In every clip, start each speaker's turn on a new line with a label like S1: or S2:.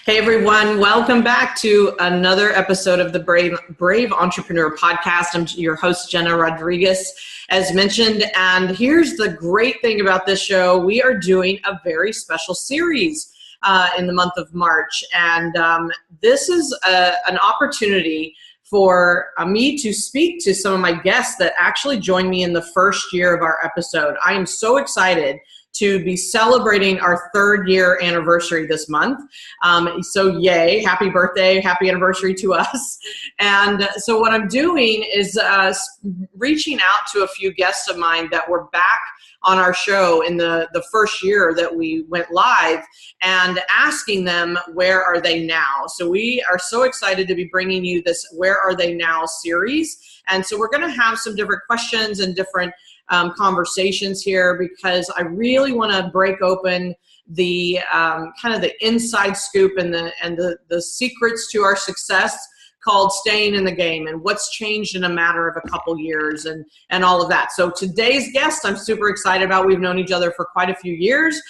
S1: Hey everyone, welcome back to another episode of the Brave Entrepreneur Podcast. I'm your host, Jena Rodriguez, as mentioned. And here's the great thing about this show. We are doing a very special series in the month of March. And this is an opportunity for me to speak to some of my guests that actually joined me in the first year of our episode. I am so excited to be celebrating our 3rd year anniversary this month. So yay, happy birthday, happy anniversary to us. And so what I'm doing is reaching out to a few guests of mine that were back on our show in the first year that we went live and asking them, where are they now? So we are so excited to be bringing you this Where Are They Now series. And so we're gonna have some different questions and different conversations here, because I really want to break open the kind of the inside scoop and the secrets to our success, called staying in the game, and what's changed in a matter of a couple years and all of that. So today's guest I'm super excited about. We've known each other for quite a few years,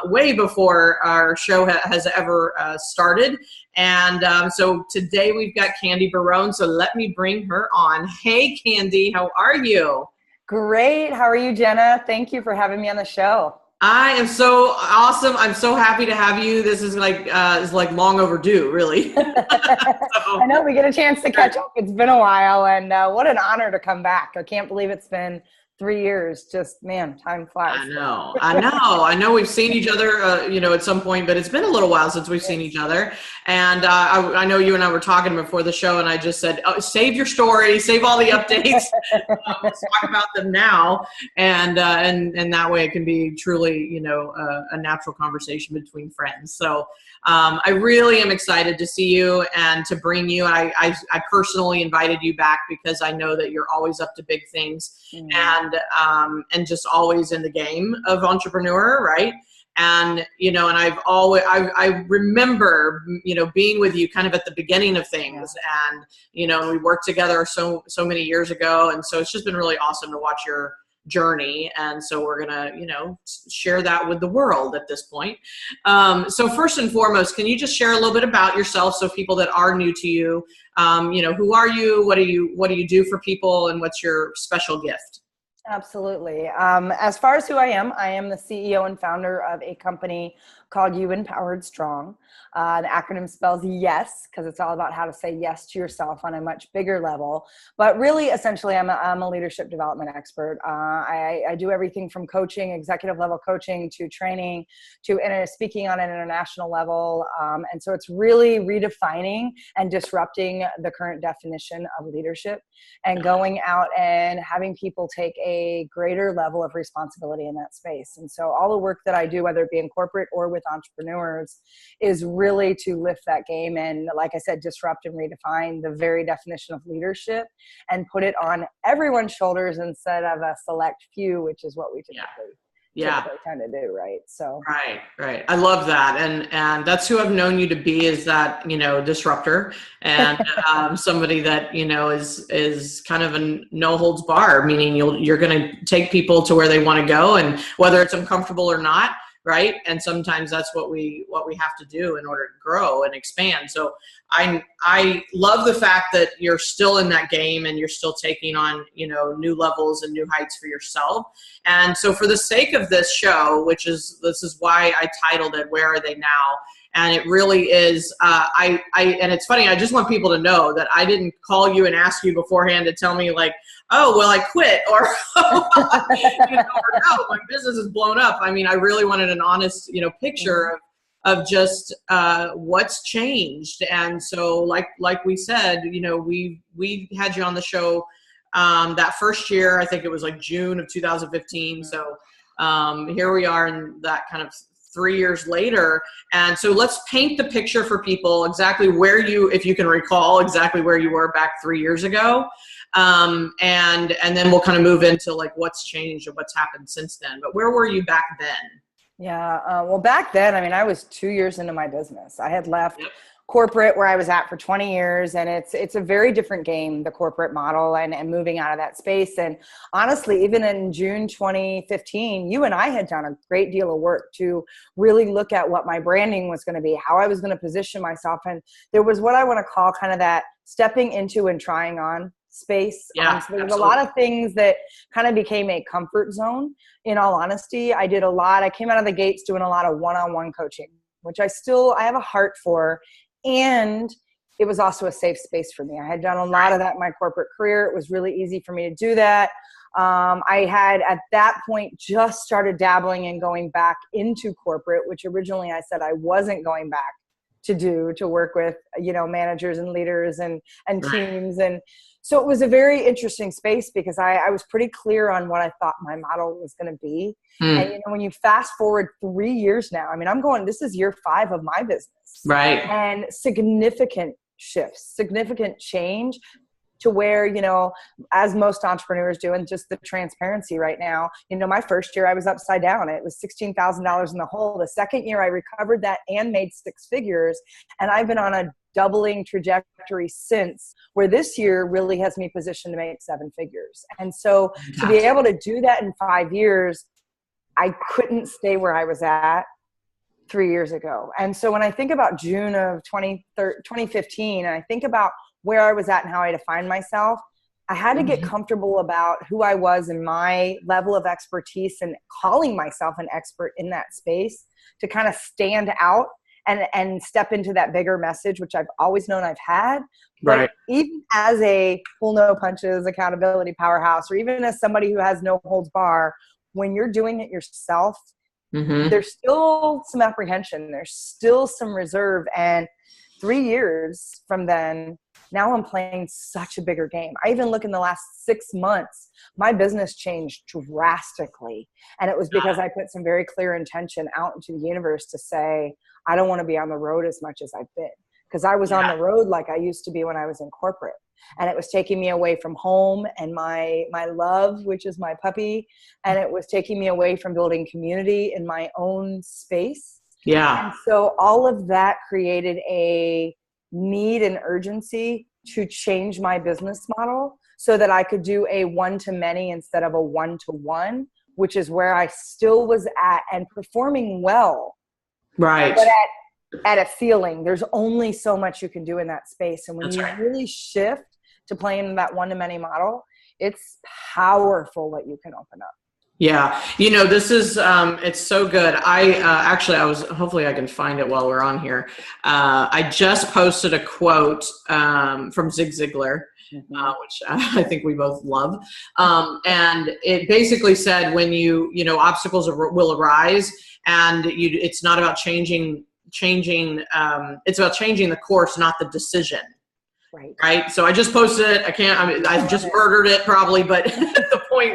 S1: way before our show has ever started. And so today we've got Candy Barone. So let me bring her on. Hey Candy, how are you?
S2: Great. How are you, Jena? Thank you for having me on the show.
S1: I am so awesome. I'm so happy to have you. This is like long overdue, really.
S2: I know, we get a chance to catch up. It's been a while, and what an honor to come back. I can't believe it's been 3 years. Just, man, time flies.
S1: I know we've seen each other, at some point, but it's been a little while since we've seen each other. And I know you and I were talking before the show, and I just said, save your story, save all the updates. Let's talk about them now. And that way it can be truly, a natural conversation between friends. So I really am excited to see you and to bring you. I personally invited you back because I know that you're always up to big things. Mm-hmm. And just always in the game of entrepreneur, right? And I remember being with you kind of at the beginning of things, and we worked together so many years ago, and so it's just been really awesome to watch your journey. And so we're gonna share that with the world at this point. So first and foremost, can you just share a little bit about yourself, so people that are new to you, who are you, what do you do for people, and what's your special gift?
S2: Absolutely. As far as who I am the CEO and founder of a company called You Empowered Strong. The acronym spells YES, because it's all about how to say yes to yourself on a much bigger level. But really, essentially, I'm a leadership development expert. I do everything from coaching, executive level coaching, to training, to speaking on an international level. And so it's really redefining and disrupting the current definition of leadership, and going out and having people take a greater level of responsibility in that space. And so all the work that I do, whether it be in corporate or with entrepreneurs, is really to lift that game and, like I said, disrupt and redefine the very definition of leadership, and put it on everyone's shoulders instead of a select few, which is what we typically kind of do, right? So
S1: right. I love that, and that's who I've known you to be, is that disruptor, and somebody that is kind of a no holds bar, meaning you're going to take people to where they want to go, and whether it's uncomfortable or not. Right. And sometimes that's what we have to do in order to grow and expand. So I love the fact that you're still in that game, and you're still taking on, new levels and new heights for yourself. And so for the sake of this show, this is why I titled it, Where Are They Now? And it really is, and it's funny, I just want people to know that I didn't call you and ask you beforehand to tell me like, oh, well, I quit, or, or no, my business is blown up. I mean, I really wanted an honest, picture of just what's changed. And so like we said, we had you on the show that first year. I think it was like June of 2015. So here we are in that kind of 3 years later. And so let's paint the picture for people exactly where if you can recall exactly where you were back 3 years ago. And then we'll kind of move into like what's changed and what's happened since then. But where were you back then?
S2: Yeah. Well, back then, I mean, I was 2 years into my business. I had left corporate where I was at for 20 years. And it's a very different game, the corporate model, and moving out of that space. And honestly, even in June 2015, you and I had done a great deal of work to really look at what my branding was going to be, how I was going to position myself. And there was what I want to call kind of that stepping into and trying on space.
S1: Yeah,
S2: so there was a lot of things that kind of became a comfort zone. In all honesty, I came out of the gates doing a lot of one-on-one coaching, which I have a heart for. And it was also a safe space for me. I had done a lot of that in my corporate career. It was really easy for me to do that. I had at that point just started dabbling and going back into corporate, which originally I said I wasn't going back to work with, managers and leaders and teams. And so it was a very interesting space because I was pretty clear on what I thought my model was going to be. And when you fast forward 3 years now, I mean, this is year 5 of my business.
S1: Right.
S2: And significant shifts, significant change to where, as most entrepreneurs do, and just the transparency right now, my first year I was upside down. It was $16,000 in the hole. The second year I recovered that and made 6 figures. And I've been on a doubling trajectory since, where this year really has me positioned to make 7 figures. And so to be able to do that in 5 years, I couldn't stay where I was at 3 years ago. And so when I think about June of 2015, and I think about where I was at and how I defined myself, I had to get comfortable about who I was and my level of expertise, and calling myself an expert in that space to kind of stand out and step into that bigger message, which I've always known I've had. But even as a pull no punches accountability powerhouse, or even as somebody who has no holds bar, when you're doing it yourself, there's still some apprehension. There's still some reserve. And 3 years from then, now I'm playing such a bigger game. I even look in the last 6 months, my business changed drastically. And it was because I put some very clear intention out into the universe to say, I don't want to be on the road as much as I've been. Because I was on the road like I used to be when I was in corporate. And it was taking me away from home and my love, which is my puppy. And it was taking me away from building community in my own space.
S1: Yeah.
S2: And so all of that created a need and urgency to change my business model so that I could do a one-to-many instead of a one-to-one, which is where I still was at and performing well.
S1: Right.
S2: But at a ceiling, there's only so much you can do in that space. And when you really shift to playing that one-to-many model, it's powerful what you can open up.
S1: Yeah. This is, it's so good. Hopefully I can find it while we're on here. I just posted a quote from Zig Ziglar, which I think we both love. And it basically said, when obstacles will arise, and it's not about changing, it's about changing the course, not the decision. Right. So I just posted it. I just murdered it probably, but the point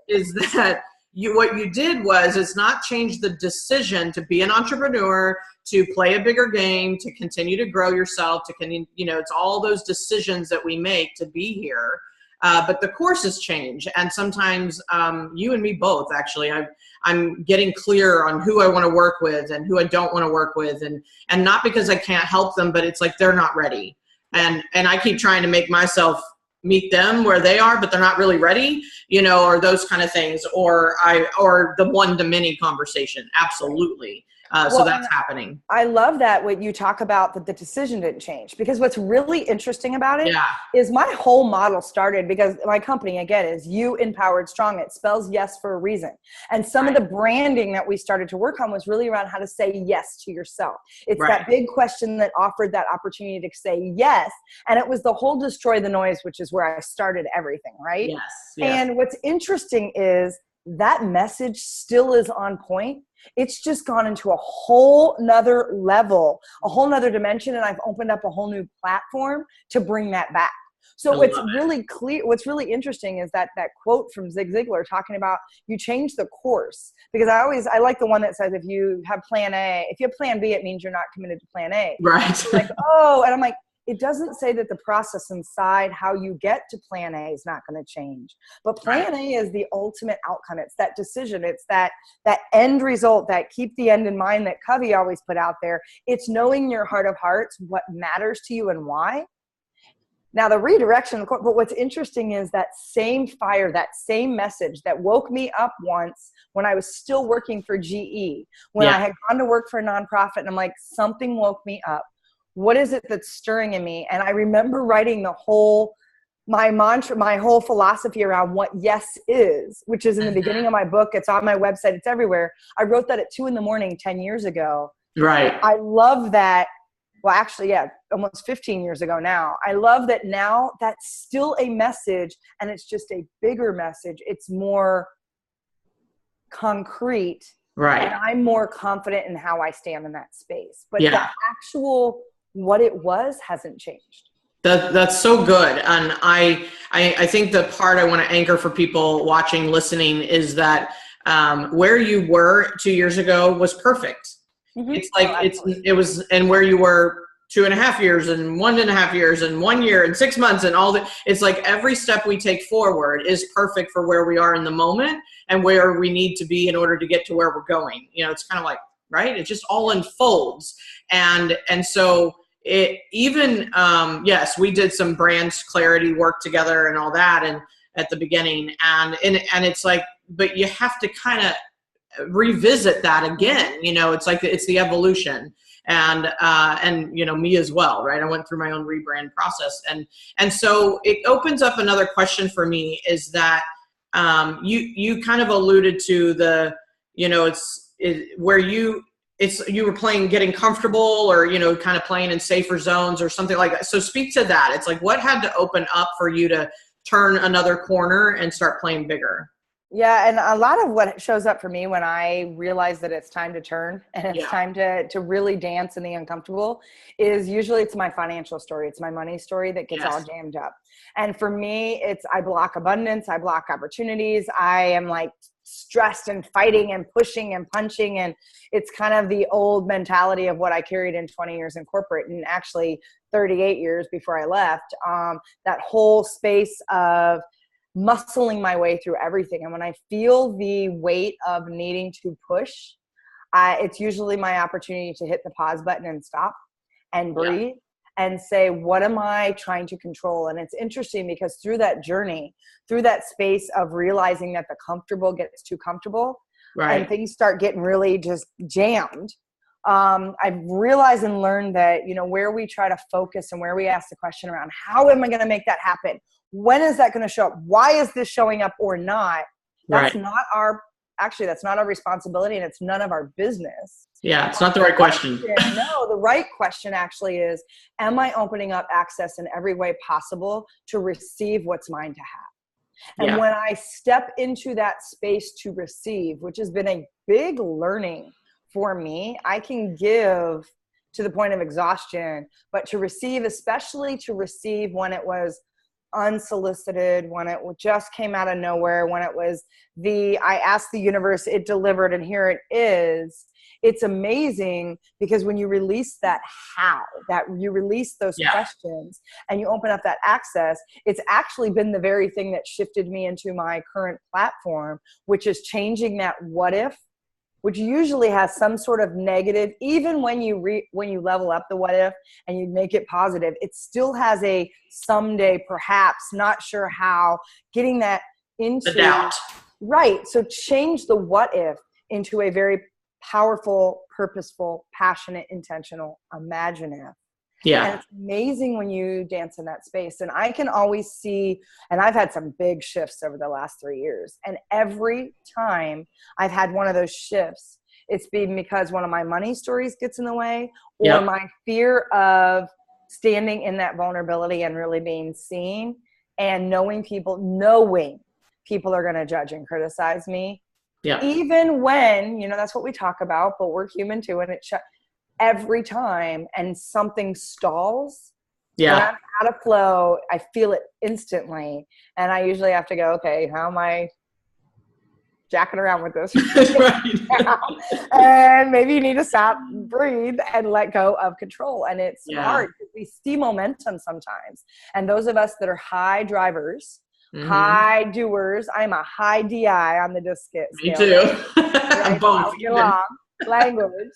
S1: is that what you did is not change the decision to be an entrepreneur, to play a bigger game, to continue to grow yourself, it's all those decisions that we make to be here. But the courses change. And sometimes you and me both, actually, I'm getting clear on who I want to work with and who I don't want to work with. And not because I can't help them, but it's like they're not ready. And I keep trying to make myself meet them where they are, but they're not really ready, or those kind of things, or the one-to-many conversation. Absolutely. So that's happening.
S2: I love that when you talk about that the decision didn't change, because what's really interesting about it is my whole model started because my company, again, is You Empowered Strong. It spells yes for a reason. And some of the branding that we started to work on was really around how to say yes to yourself. It's that big question that offered that opportunity to say yes. And it was the whole destroy the noise, which is where I started everything, right?
S1: Yes.
S2: And what's interesting is that message still is on point. It's just gone into a whole nother level, a whole nother dimension. And I've opened up a whole new platform to bring that back. So what's really clear, what's really interesting is that quote from Zig Ziglar talking about you change the course, because I like the one that says, if you have plan A, if you have plan B, it means you're not committed to plan A.
S1: Right.
S2: So and I'm like, it doesn't say that the process inside how you get to plan A is not going to change. But plan A is the ultimate outcome. It's that decision. It's that end result, that keep the end in mind that Covey always put out there. It's knowing your heart of hearts, what matters to you and why. Now the redirection, but what's interesting is that same fire, that same message that woke me up once when I was still working for GE, when I had gone to work for a nonprofit, and I'm like, something woke me up. What is it that's stirring in me? And I remember writing my mantra, my whole philosophy around what yes is, which is in the beginning of my book. It's on my website. It's everywhere. I wrote that at 2 a.m. 10 years ago.
S1: Right.
S2: I love that. Well, actually, almost 15 years ago now. I love that now that's still a message, and it's just a bigger message. It's more concrete.
S1: Right.
S2: And I'm more confident in how I stand in that space. But the actual what it was hasn't changed.
S1: That's so good. And I think the part I want to anchor for people watching, listening is that where you were 2 years ago was perfect. Mm-hmm. It's like it was, and where you were 2.5 years and 1.5 years and 1 year and 6 months and all that. It's like every step we take forward is perfect for where we are in the moment and where we need to be in order to get to where we're going. You know, it's kind of like, right? It just all unfolds. And so it even, yes, we did some brand clarity work together and all that. And at the beginning and it's like, but you have to kind of revisit that again. You know, it's like it's the evolution, and you know, me as well, right? I went through my own rebrand process, and so it opens up another question for me is that you kind of alluded to the, you know, where you were playing, getting comfortable, or, you know, kind of playing in safer zones or something like that. So speak to that. It's like, what had to open up for you to turn another corner and start playing bigger?
S2: Yeah, and a lot of what shows up for me when I realize that it's time to turn and it's time to really dance in the uncomfortable is usually it's my financial story. It's my money story that gets all jammed up. And for me, I block abundance. I block opportunities. I am like stressed and fighting and pushing and punching. And it's kind of the old mentality of what I carried in 20 years in corporate, and actually 38 years before I left. That whole space of muscling my way through everything. And when I feel the weight of needing to push, it's usually my opportunity to hit the pause button and stop and breathe and say, what am I trying to control? And it's interesting because through that journey, through that space of realizing that the comfortable gets too comfortable and things start getting really just jammed, I've realized and learned that, you know, where we try to focus and where we ask the question around, how am I going to make that happen? When is that going to show up? Why is this showing up or not? That's not our responsibility, and it's none of our business.
S1: Yeah, it's not the right question.
S2: No, the right question actually is, am I opening up access in every way possible to receive what's mine to have? And when I step into that space to receive, which has been a big learning for me, I can give to the point of exhaustion, but to receive, especially to receive when it was unsolicited, when it just came out of nowhere, when it was I asked the universe, it delivered, and here it is. It's amazing because when you release that you release those questions and you open up that access, it's actually been the very thing that shifted me into my current platform, which is changing that what if, which usually has some sort of negative. Even when you level up the what if and you make it positive, it still has a someday, perhaps, not sure how, getting that into
S1: the doubt.
S2: Right. So change the what if into a very powerful, purposeful, passionate, intentional, imaginative.
S1: Yeah.
S2: And it's amazing when you dance in that space. And I can always see, and I've had some big shifts over the last 3 years. And every time I've had one of those shifts, it's been because one of my money stories gets in the way, or my fear of standing in that vulnerability and really being seen, and knowing people are going to judge and criticize me. Yeah. Even when, you know, that's what we talk about, but we're human too. And every time, and something stalls, when I'm out of flow, I feel it instantly. And I usually have to go, okay, how am I jacking around with this.
S1: Right.
S2: And maybe you need to stop, breathe, and let go of control. And it's hard because we see momentum sometimes. And those of us that are high drivers, high doers, I'm a high DI on the disc scale.
S1: Me too.
S2: Right?
S1: Both.
S2: Language.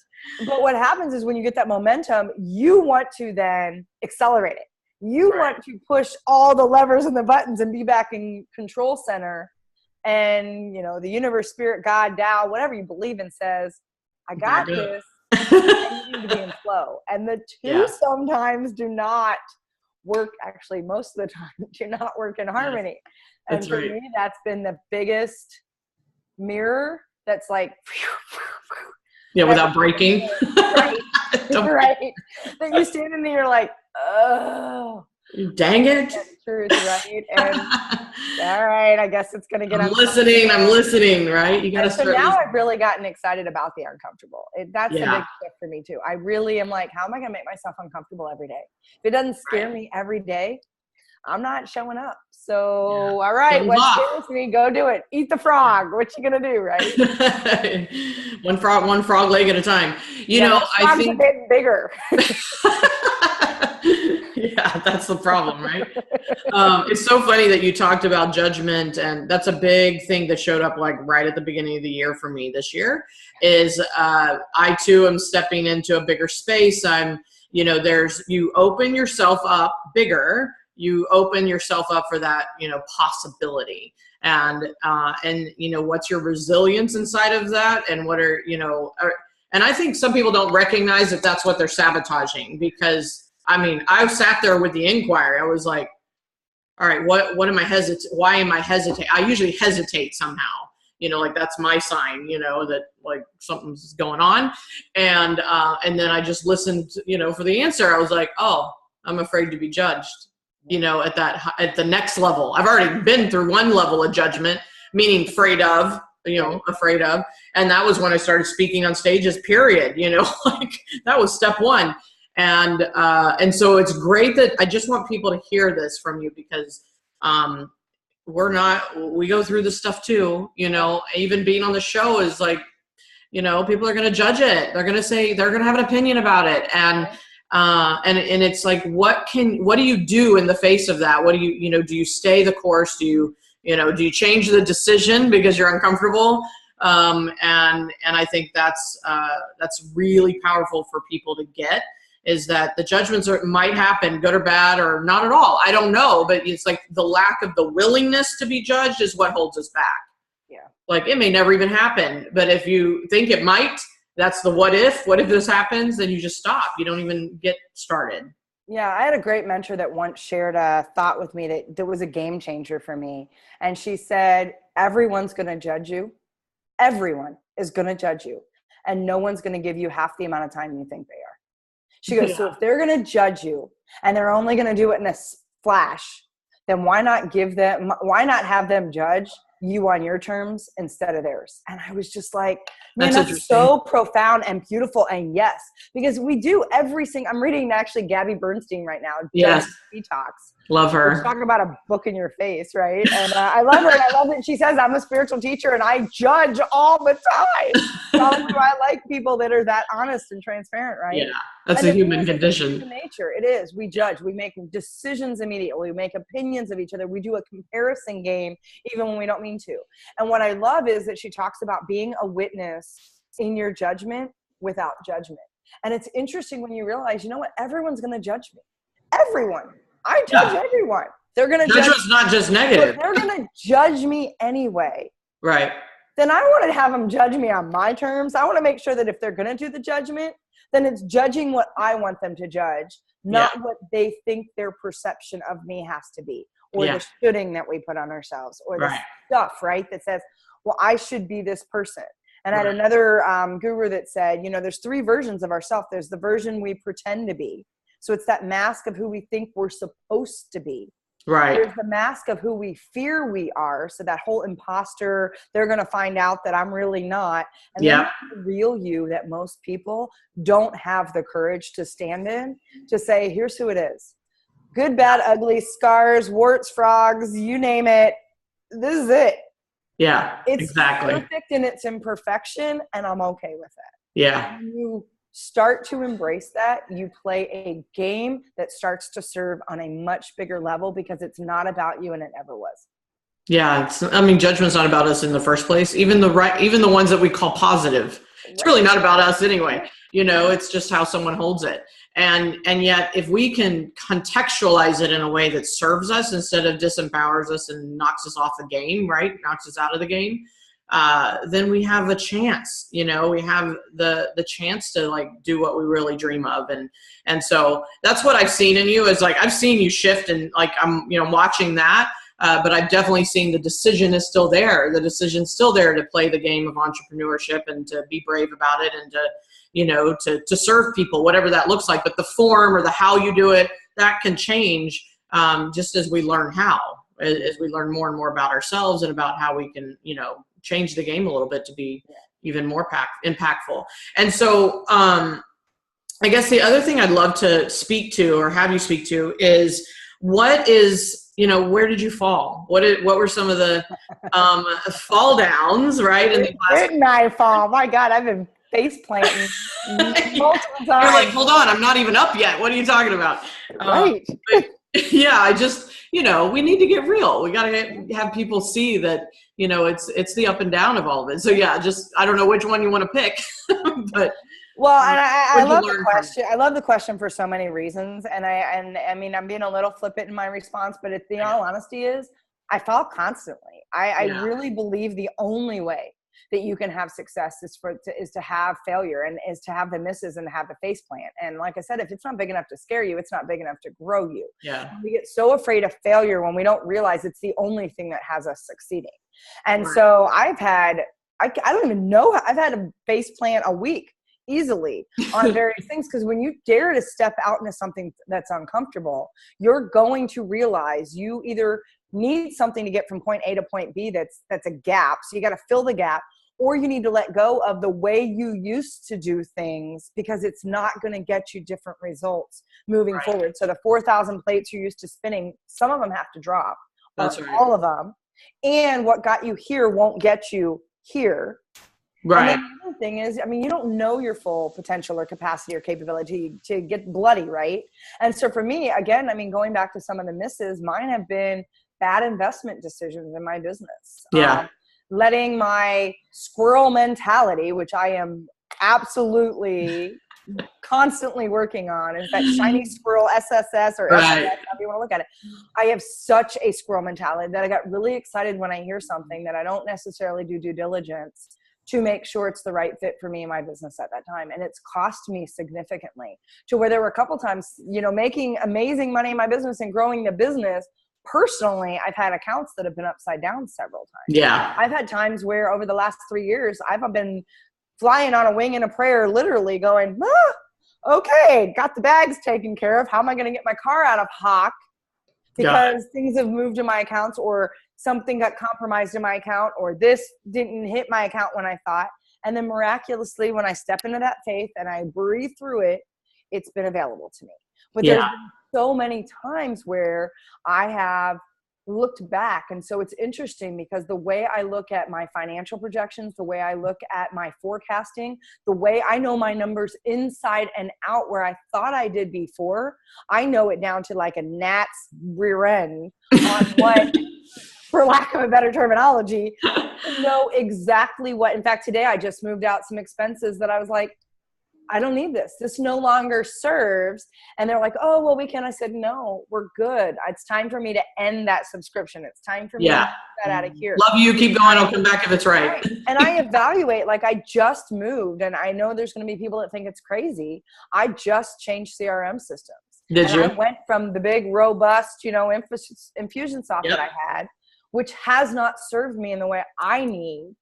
S2: But what happens is when you get that momentum, you want to then accelerate it. You want to push all the levers and the buttons and be back in control center. And, you know, the universe, spirit, God, Tao, whatever you believe in says, I got this. And you need to be in flow. And the two sometimes do not work, actually, most of the time, do not work in harmony. And for me, that's been the biggest mirror that's like,
S1: without breaking.
S2: Right. That you stand in there, you're like, oh.
S1: Dang it.
S2: Truth, right? And all right, I guess it's going to get
S1: I'm listening, right? You got to start.
S2: So now I've really gotten excited about the uncomfortable. That's a big shift for me too. I really am like, how am I going to make myself uncomfortable every day? If it doesn't scare me every day, I'm not showing up. So, all right, what scares me, go do it. Eat the frog. What you going to do, right?
S1: one frog leg at a time. You know, I think
S2: a bit bigger.
S1: Yeah, that's the problem, right? It's so funny that you talked about judgment, and that's a big thing that showed up like right at the beginning of the year for me this year is I too am stepping into a bigger space. You open yourself up bigger, you open yourself up for that, possibility. And what's your resilience inside of that? And what are, and I think some people don't recognize that that's what they're sabotaging, because I sat there with the inquiry. I was like, all right, what am I why am I hesitating? I usually hesitate somehow, like that's my sign, that like something's going on. And then I just listened, for the answer. I was like, oh, I'm afraid to be judged, at the next level. I've already been through one level of judgment, meaning afraid of. And that was when I started speaking on stages, period, like that was step one. And so it's great that I just want people to hear this from you, because we go through this stuff too, even being on the show is like, people are going to judge it. They're going to say, they're going to have an opinion about it. And it's like, what do you do in the face of that? What do do you stay the course? Do you change the decision because you're uncomfortable? And I think that's really powerful for people to get, is that the judgments might happen, good or bad, or not at all. I don't know, but it's like the lack of the willingness to be judged is what holds us back. Yeah. Like it may never even happen, but if you think it might, that's the what if this happens, then you just stop. You don't even get started.
S2: Yeah, I had a great mentor that once shared a thought with me that was a game changer for me. And she said, everyone's going to judge you. Everyone is going to judge you. And no one's going to give you half the amount of time you think they are. She goes, so if they're going to judge you and they're only going to do it in a flash, then why not have them judge you on your terms instead of theirs? And I was just like, man, that's so profound and beautiful. And yes, because we do I'm reading actually Gabby Bernstein right now.
S1: Yes.
S2: Detox.
S1: Love her.
S2: We're talking about a book in your face, right? And I love her. And I love that she says, I'm a spiritual teacher and I judge all the time. So I like people that are that honest and transparent, right?
S1: Yeah, that's a human condition.
S2: It's nature. It is. We judge. We make decisions immediately. We make opinions of each other. We do a comparison game even when we don't mean to. And what I love is that she talks about being a witness in your judgment without judgment. And it's interesting when you realize, everyone's going to judge me. Everyone. I judge everyone. They're going to judge.
S1: Judgment's not just negative.
S2: They're going to judge me anyway.
S1: Right.
S2: Then I want to have them judge me on my terms. I want to make sure that if they're going to do the judgment, then it's judging what I want them to judge, not what they think their perception of me has to be, or the shoulding that we put on ourselves, or the stuff, right, that says, well, I should be this person. And I had another guru that said, there's three versions of ourselves. There's the version we pretend to be. So it's that mask of who we think we're supposed to be. Right. There's the mask of who we fear we are. So that whole imposter, they're going to find out that I'm really not. And then the real you that most people don't have the courage to stand in, to say, here's who it is. Good, bad, ugly, scars, warts, frogs, you name it. This is it.
S1: Yeah,
S2: It's
S1: exactly.
S2: perfect in its imperfection, and I'm okay with it.
S1: Yeah.
S2: When you start to embrace that, you play a game that starts to serve on a much bigger level because it's not about you, and it never was.
S1: Yeah, judgment's not about us in the first place. Even the ones that we call positive, it's really not about us anyway. It's just how someone holds it. And yet, if we can contextualize it in a way that serves us instead of disempowers us and knocks us off the game, right? Knocks us out of the game, then we have a chance. We have the chance to like do what we really dream of. And so that's what I've seen in you is like I've seen you shift, and like I'm watching that. But I've definitely seen the decision is still there. The decision's still there to play the game of entrepreneurship and to be brave about it and to serve people, whatever that looks like. But the form or the how you do it, that can change just as we learn how, as we learn more and more about ourselves and about how we can, change the game a little bit to be even more impactful. And so I guess the other thing I'd love to speak to or have you speak to is what is, where did you fall? What were some of the fall downs, right?
S2: Where didn't I fall? My God, I've been face planting multiple times.
S1: You're like, hold on, I'm not even up yet. What are you talking about?
S2: Right.
S1: Yeah, I just, we need to get real. We got to have people see that, it's the up and down of all of it. So yeah, I don't know which one you want to pick, but.
S2: Well, and I love the question. I love the question for so many reasons. And I mean, I'm being a little flippant in my response, but the all honesty is I fall constantly. I really believe the only way that you can have success is to have failure and is to have the misses and to have the face plant. And like I said, if it's not big enough to scare you, it's not big enough to grow you.
S1: Yeah.
S2: We get so afraid of failure when we don't realize it's the only thing that has us succeeding. And so I don't even know, I've had a face plant a week easily on various things, because when you dare to step out into something that's uncomfortable, you're going to realize you either need something to get from point A to point B that's a gap, so you got to fill the gap, or you need to let go of the way you used to do things because it's not going to get you different results moving forward. So the 4,000 plates you're used to spinning, some of them have to drop.
S1: That's right.
S2: All of them. And what got you here won't get you here.
S1: Right.
S2: And then the other thing is, you don't know your full potential or capacity or capability to get bloody, right? And so for me, again, going back to some of the misses, mine have been bad investment decisions in my business.
S1: Yeah.
S2: Letting my squirrel mentality, which I am absolutely constantly working on, is that shiny squirrel SSS or SSS, however you want to look at it. I have such a squirrel mentality that I got really excited when I hear something that I don't necessarily do due diligence to make sure it's the right fit for me and my business at that time. And it's cost me significantly to where there were a couple times, making amazing money in my business and growing the business. Personally, I've had accounts that have been upside down several times.
S1: Yeah.
S2: I've had times where over the last 3 years, I've been flying on a wing and a prayer, literally going, okay, got the bags taken care of. How am I going to get my car out of hock? Because things have moved in my accounts, or something got compromised in my account, or this didn't hit my account when I thought. And then miraculously, when I step into that faith and I breathe through it, it's been available to me. But there's been so many times where I have looked back. And so it's interesting because the way I look at my financial projections, the way I look at my forecasting, the way I know my numbers inside and out, where I thought I did before, I know it down to like a gnat's rear end on what, for lack of a better terminology, know exactly what. In fact, today I just moved out some expenses that I was like, I don't need this. This no longer serves. And they're like, oh, well, we can. I said, no, we're good. It's time for me to end that subscription. It's time for me to get that out of here.
S1: Love you. Keep going. I'll come back if it's right.
S2: And I evaluate, like I just moved, and I know there's going to be people that think it's crazy. I just changed CRM systems.
S1: Did you?
S2: I went from the big, robust, Infusionsoft that I had, which has not served me in the way I need,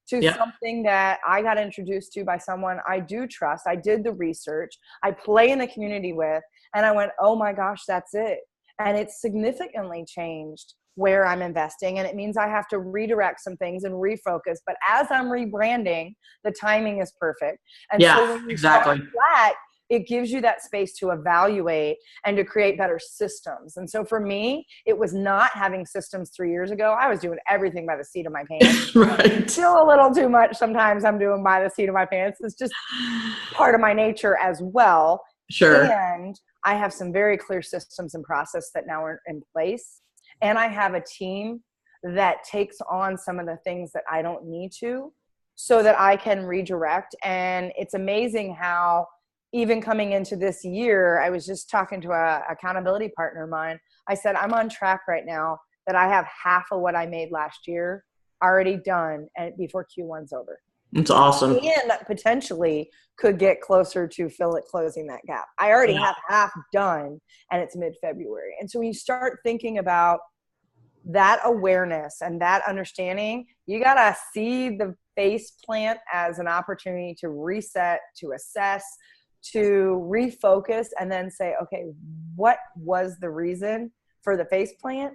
S2: to something that I got introduced to by someone I do trust. I did the research, I play in the community with, and I went, oh my gosh, that's it. And it's significantly changed where I'm investing. And it means I have to redirect some things and refocus. But as I'm rebranding, the timing is perfect. And so when you start flat, it gives you that space to evaluate and to create better systems. And so for me, it was not having systems 3 years ago. I was doing everything by the seat of my pants.
S1: Right.
S2: Still a little too much sometimes I'm doing by the seat of my pants. It's just part of my nature as well.
S1: Sure.
S2: And I have some very clear systems and process that now are in place. And I have a team that takes on some of the things that I don't need to, so that I can redirect. And it's amazing how even coming into this year, I was just talking to a accountability partner of mine. I said, I'm on track right now that I have half of what I made last year already done and before Q1's over.
S1: It's awesome.
S2: And potentially could get closer to closing that gap. I already have half done and it's mid-February. And so when you start thinking about that awareness and that understanding, you got to see the face plant as an opportunity to reset, to assess, to refocus, and then say, okay, what was the reason for the face plant?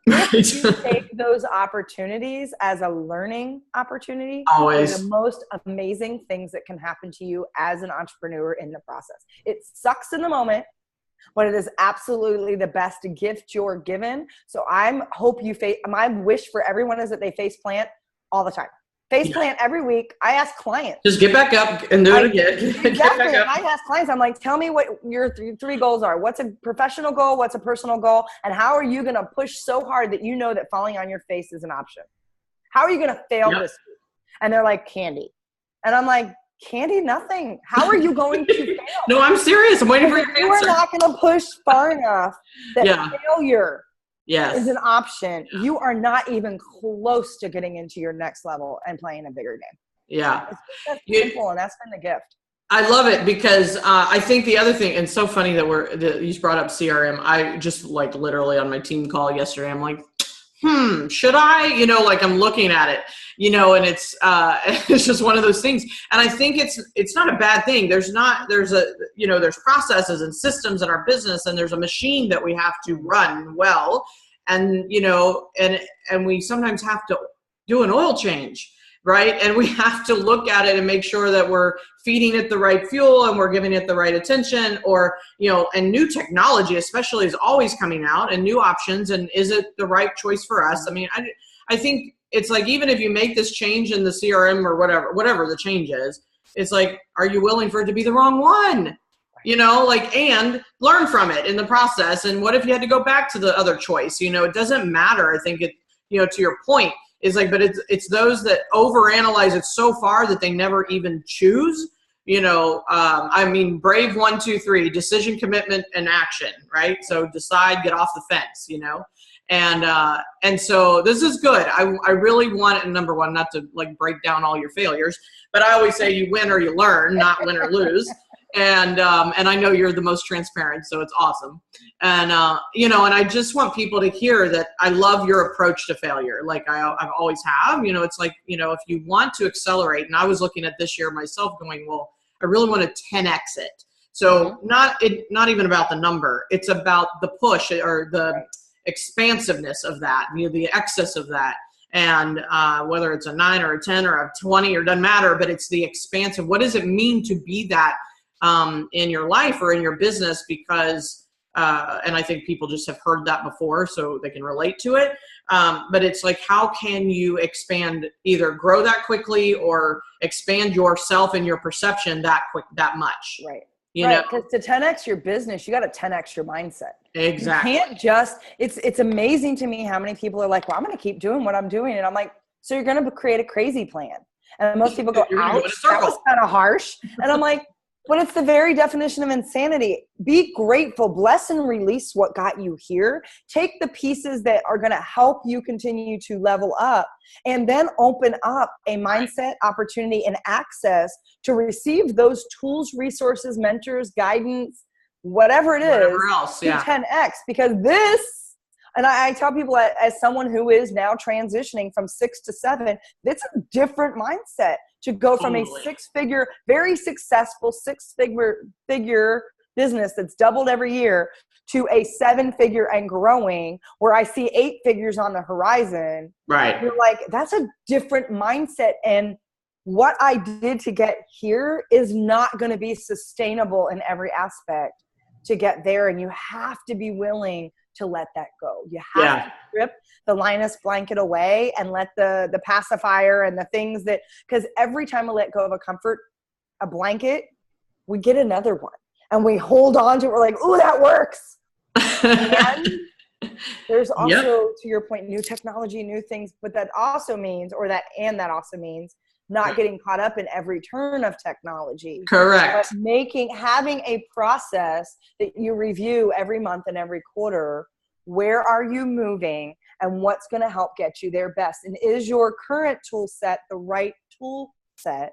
S2: If you take those opportunities as a learning opportunity,
S1: always
S2: the most amazing things that can happen to you as an entrepreneur in the process. It sucks in the moment, but it is absolutely the best gift you're given. So my wish for everyone is that they face plant all the time. Face plant every week. I ask clients.
S1: Just get back up and do it again.
S2: Exactly. And I ask clients, I'm like, tell me what your three goals are. What's a professional goal? What's a personal goal? And how are you going to push so hard that you know that falling on your face is an option? How are you going to fail this week? And they're like, candy. And I'm like, candy, nothing. How are you going to fail?
S1: No, I'm serious. I'm waiting for your answer.
S2: You are not going to push far enough that failure is an option. You are not even close to getting into your next level and playing a bigger game.
S1: Yeah.
S2: It's simple, and that's been the gift. I
S1: love it because I think the other thing, and it's so funny that you just brought up CRM. I just like literally on my team call yesterday, I'm like, should I? I'm looking at it, and it's just one of those things. And I think it's not a bad thing. There's processes and systems in our business, and there's a machine that we have to run well. And, and we sometimes have to do an oil change, right? And we have to look at it and make sure that we're feeding it the right fuel and we're giving it the right attention, or, and new technology especially is always coming out, and new options. And is it the right choice for us? I mean, I think it's like, even if you make this change in the CRM or whatever the change is, it's like, are you willing for it to be the wrong one? And learn from it in the process. And what if you had to go back to the other choice? It doesn't matter. I think to your point, is like, but it's those that overanalyze it so far that they never even choose. Brave 1, 2, 3, decision, commitment, and action, right? So decide, get off the fence, and so this is good. I really want it, number one, not to like break down all your failures, but I always say you win or you learn, not win or lose. And I know you're the most transparent, so it's awesome. And, and I just want people to hear that I love your approach to failure. Like I've always have, it's like, if you want to accelerate, and I was looking at this year myself going, well, I really want to 10X it. So not even about the number, it's about the push or the expansiveness of that, the excess of that. And whether it's a 9 or a 10 or a 20 or doesn't matter, but it's the expansive. What does it mean to be that in your life or in your business? Because, and I think people just have heard that before, so they can relate to it. But it's like, how can you expand, either grow that quickly or expand yourself and your perception that much? Right.
S2: Because to 10X your business, you got to 10X your mindset.
S1: Exactly.
S2: You can't just, it's amazing to me how many people are like, well, I'm going to keep doing what I'm doing. And I'm like, so you're going to create a crazy plan. And most people go, ouch, that was kind of harsh. And I'm like, but it's the very definition of insanity. Be grateful, bless and release what got you here. Take the pieces that are going to help you continue to level up, and then open up a mindset, opportunity, and access to receive those tools, resources, mentors, guidance, whatever it is,
S1: whatever else,
S2: to 10X. Because this, and I tell people as someone who is now transitioning from 6 to 7, it's a different mindset to go from a 6-figure, very successful 6-figure business that's doubled every year to a 7-figure and growing, where I see 8 figures on the horizon.
S1: Right.
S2: You're like, that's a different mindset. And what I did to get here is not going to be sustainable in every aspect to get there. And you have to be willing to let that go. You have to strip the Linus blanket away and let the pacifier and the things that, because every time we let go of a blanket, we get another one and we hold on to it. We're like, ooh, that works. And there's also, to your point, new technology, new things, but that also means, that also means not getting caught up in every turn of technology.
S1: Correct.
S2: But having a process that you review every month and every quarter. Where are you moving and what's going to help get you there best? And is your current tool set the right tool set?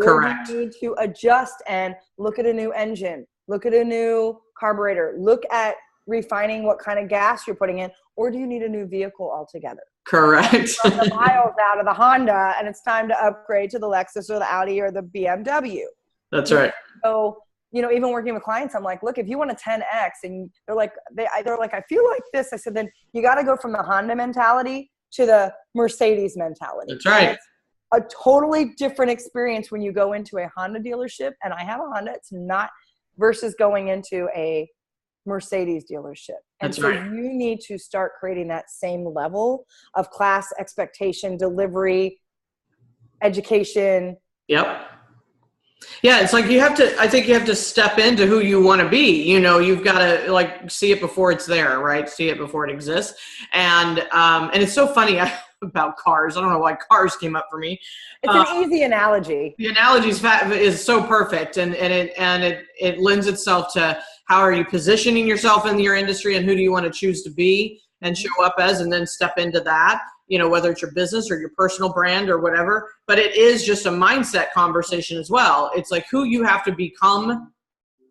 S1: Correct.
S2: Or do you need to adjust and look at a new engine, look at a new carburetor, look at refining what kind of gas you're putting in, or do you need a new vehicle altogether?
S1: Correct.
S2: The miles out of the Honda and it's time to upgrade to the Lexus or the Audi or the BMW.
S1: That's right.
S2: So, even working with clients, I'm like, look, if you want a 10X and they're like, I feel like this. I said, then you got to go from the Honda mentality to the Mercedes mentality.
S1: That's right.
S2: It's a totally different experience when you go into a Honda dealership, and I have a Honda. It's not versus going into a Mercedes dealership. And so you need to start creating that same level of class, expectation, delivery, education.
S1: Yep. Yeah, it's like I think you have to step into who you want to be. You've got to see it before it's there, right? See it before it exists. And it's so funny about cars. I don't know why cars came up for me.
S2: It's an easy analogy.
S1: The analogy is so perfect, and it lends itself to how are you positioning yourself in your industry and who do you want to choose to be and show up as, and then step into that, whether it's your business or your personal brand or whatever. But it is just a mindset conversation as well. It's like who you have to become,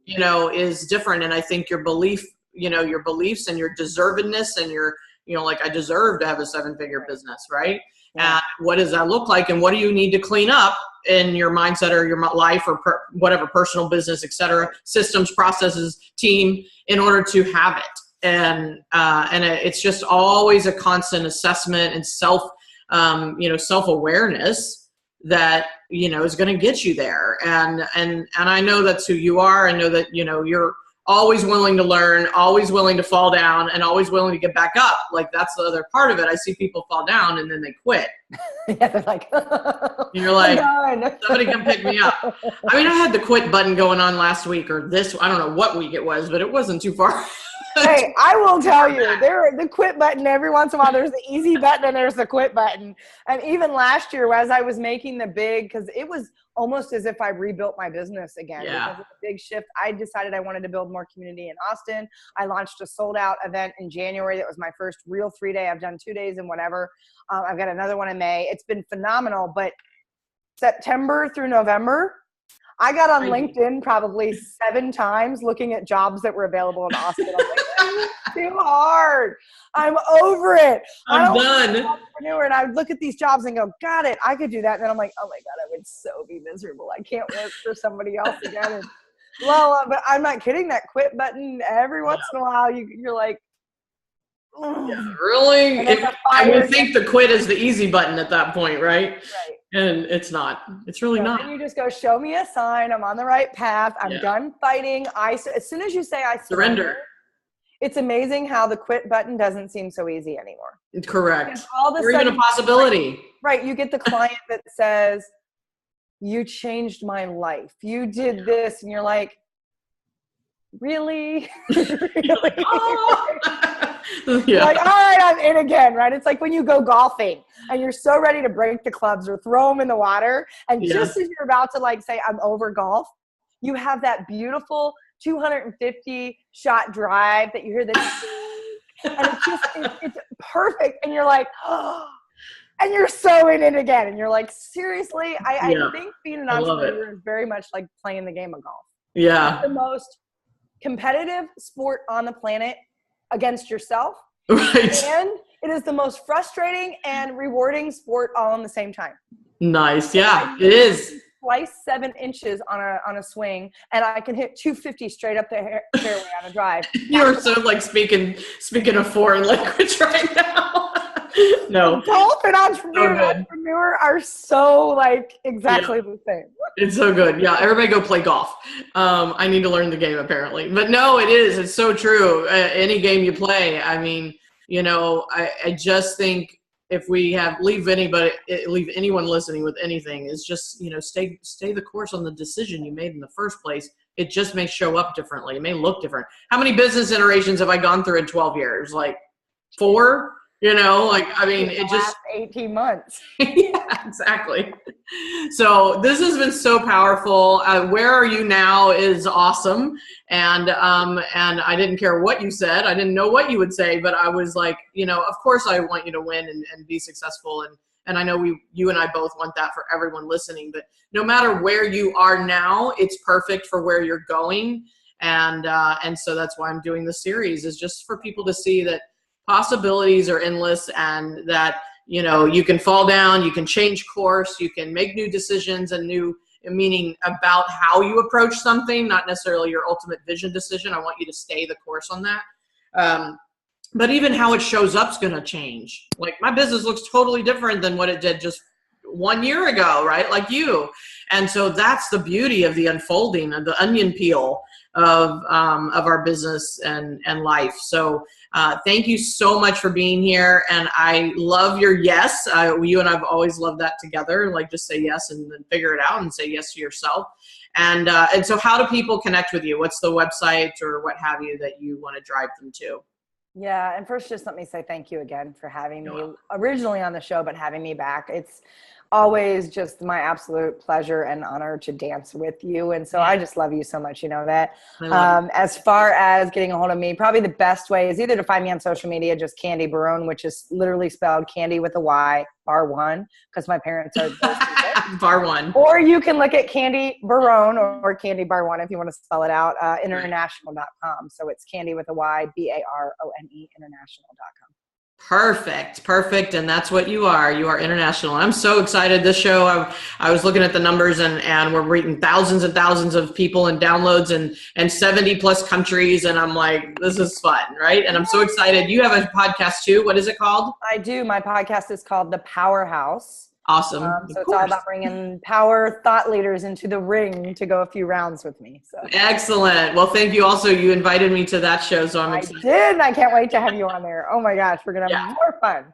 S1: is different. And I think your beliefs and your deservedness and your, I deserve to have a 7-figure business, right?
S2: Yeah.
S1: And what does that look like? And what do you need to clean up in your mindset or your life or whatever, personal business, et cetera, systems, processes, team, in order to have it. And it's just always a constant assessment and self-awareness that, is going to get you there. And I know that's who you are. I know that, you're always willing to learn, always willing to fall down, and always willing to get back up. Like, that's the other part of it. I see people fall down and then they quit.
S2: Yeah, they're like,
S1: and you're like, somebody come pick me up. I mean, I had the quit button going on last week or this, I don't know what week it was, but it wasn't too far.
S2: Hey, I will tell you, the quit button, every once in a while, there's the easy button and there's the quit button. And even last year, as I was making the big, because it was almost as if I rebuilt my business again.
S1: Yeah.
S2: Because of the big shift, I decided I wanted to build more community in Austin. I launched a sold out event in January. That was my first real 3-day. I've done 2 days and whatever. I've got another one in May. It's been phenomenal. But September through November, I got on LinkedIn probably 7 times looking at jobs that were available in Austin. I'm like, it's too hard. I'm over it.
S1: I'm done.
S2: And I would look at these jobs and go, got it. I could do that. And then I'm like, oh my God, I would so be miserable. I can't work for somebody else again. And, but I'm not kidding. That quit button, every once in a while, you're like,
S1: yeah, really? I would think the quit is the easy button at that point, right? Right. And it's not. It's really not.
S2: And you just go, show me a sign. I'm on the right path. I'm done fighting. As soon as you say I surrender, it's amazing how the quit button doesn't seem so easy anymore.
S1: Correct. Or even a possibility.
S2: Right. You get the client that says, you changed my life. You did this. And you're like, really? Really?
S1: Oh. Yeah.
S2: Like, all right, I'm in again, right? It's like when you go golfing and you're so ready to break the clubs or throw them in the water. And just as you're about to say, I'm over golf, you have that beautiful 250 shot drive that you hear this and it's perfect. And you're like, oh, and you're so in it again. And you're like, seriously? I think being an entrepreneur is very much like playing the game of golf.
S1: Yeah.
S2: It's the most competitive sport on the planet against yourself.
S1: Right.
S2: And it is the most frustrating and rewarding sport all in the same time.
S1: Nice. Yeah, it is.
S2: Slice 7 inches on a swing, and I can hit 250 straight up the fairway on a drive.
S1: You're so speaking a foreign language right now. No.
S2: Adult and entrepreneur are so like exactly the same.
S1: It's so good. Yeah, everybody go play golf. I need to learn the game apparently. But no, it is. It's so true. Any game you play, I mean, you know, I just think if we leave anyone listening with anything is just, you know, stay the course on the decision you made in the first place. It just may show up differently. It may look different. How many business iterations have I gone through in 12 years? Like 4? You know, like, I mean, it just
S2: last 18 months.
S1: Yeah, exactly. So this has been so powerful. Where are you now is awesome. And I didn't care what you said. I didn't know what you would say, but I was like, you know, of course I want you to win and be successful. And I know you and I both want that for everyone listening, but no matter where you are now, it's perfect for where you're going. And so that's why I'm doing this series, is just for people to see that possibilities are endless, and that, you know, you can fall down, you can change course, you can make new decisions and new meaning about how you approach something, not necessarily your ultimate vision decision. I want you to stay the course on that. But even how it shows up is going to change. Like, my business looks totally different than what it did just 1 year ago, right? Like you. And so that's the beauty of the unfolding of the onion peel of our business and life. So thank you so much for being here. And I love your yes. You and I've always loved that together. Like, just say yes and then figure it out and say yes to yourself. And so how do people connect with you? What's the website or what have you that you want to drive them to?
S2: Yeah, and first, just let me say thank you again for having me originally on the show, but having me back. It's always just my absolute pleasure and honor to dance with you. And so I just love you so much, you know that. As far as getting a hold of me, probably the best way is either to find me on social media, just Candy Barone, which is literally spelled Candy with a Y, bar one, because my parents are
S1: bar one.
S2: Or you can look at Candy Barone or Candy Bar One if you want to spell it out, international.com. So it's Candy with a Y, BARONE, international.com.
S1: Perfect. And that's what you are. You are international. I'm so excited. This show, I was looking at the numbers and we're reaching thousands and thousands of people and downloads and 70 plus countries. And I'm like, this is fun, right? And I'm so excited. You have a podcast too. What is it called?
S2: I do. My podcast is called The Powerhouse.
S1: Awesome.
S2: So it's all about bringing power thought leaders into the ring to go a few rounds with me. So
S1: excellent. Well, thank you. Also, you invited me to that show, so I'm excited.
S2: I did. I can't wait to have you on there. Oh my gosh, we're gonna have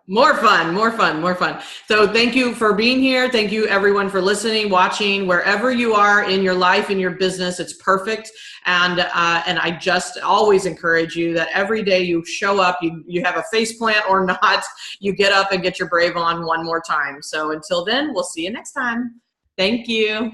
S2: more fun. So thank you for being here. Thank you everyone for listening, watching, wherever you are in your life, in your business. It's perfect. And I just always encourage you that every day you show up, you have a faceplant or not, you get up and get your brave on one more time. So until then, we'll see you next time. Thank you.